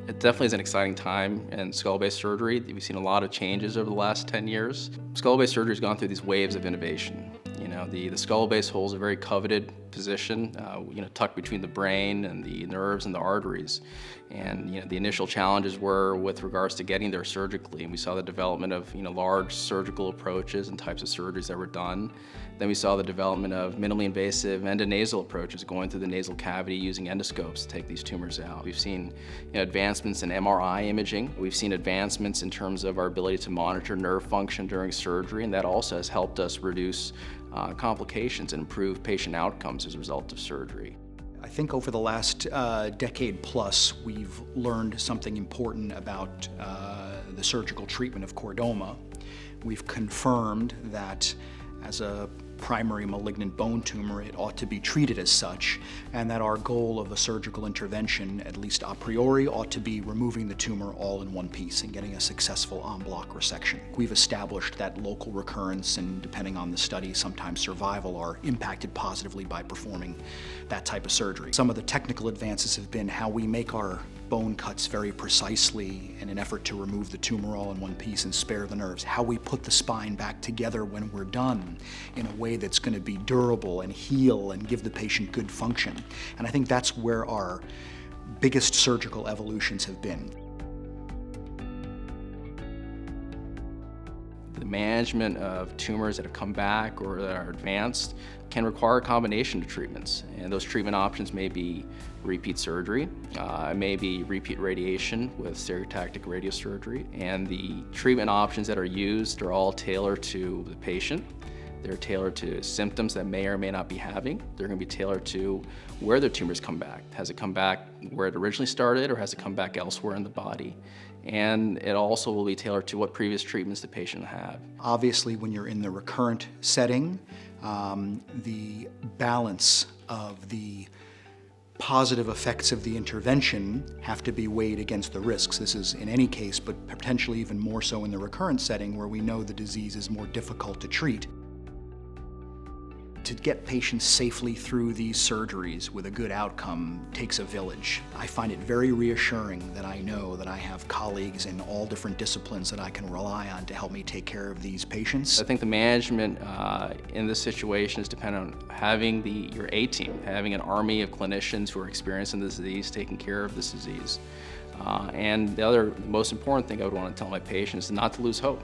It definitely is an exciting time in skull-based surgery. We've seen a lot of changes over the last 10 years. Skull-based surgery has gone through these waves of innovation. The skull base holds a very coveted position, tucked between the brain and the nerves and the arteries. And the initial challenges were with regards to getting there surgically. And we saw the development of large surgical approaches and types of surgeries that were done. Then we saw the development of minimally invasive endonasal approaches, going through the nasal cavity using endoscopes to take these tumors out. We've seen advancements in MRI imaging. We've seen advancements in terms of our ability to monitor nerve function during surgery, and that also has helped us reduce complications and improve patient outcomes as a result of surgery. I think over the last decade plus, we've learned something important about the surgical treatment of chordoma. We've confirmed that as a primary malignant bone tumor, it ought to be treated as such, and that our goal of a surgical intervention, at least a priori, ought to be removing the tumor all in one piece and getting a successful en bloc resection. We've established that local recurrence and, depending on the study, sometimes survival are impacted positively by performing that type of surgery. Some of the technical advances have been how we make our bone cuts very precisely in an effort to remove the tumor all in one piece and spare the nerves, how we put the spine back together when we're done in a way that's going to be durable and heal and give the patient good function. And I think that's where our biggest surgical evolutions have been. The management of tumors that have come back or that are advanced can require a combination of treatments. And those treatment options may be repeat surgery, it may be repeat radiation with stereotactic radiosurgery, and the treatment options that are used are all tailored to the patient. They're tailored to symptoms that may or may not be having. They're going to be tailored to where the tumors come back. Has it come back where it originally started, or has it come back elsewhere in the body? And it also will be tailored to what previous treatments the patient had. Obviously, when you're in the recurrent setting, the balance of the positive effects of the intervention have to be weighed against the risks. This is in any case, but potentially even more so in the recurrent setting where we know the disease is more difficult to treat. To get patients safely through these surgeries with a good outcome takes a village. I find it very reassuring that I know that I have colleagues in all different disciplines that I can rely on to help me take care of these patients. I think the management in this situation is dependent on having your A-team, having an army of clinicians who are experienced in this disease, taking care of this disease. And the most important thing I would want to tell my patients is not to lose hope.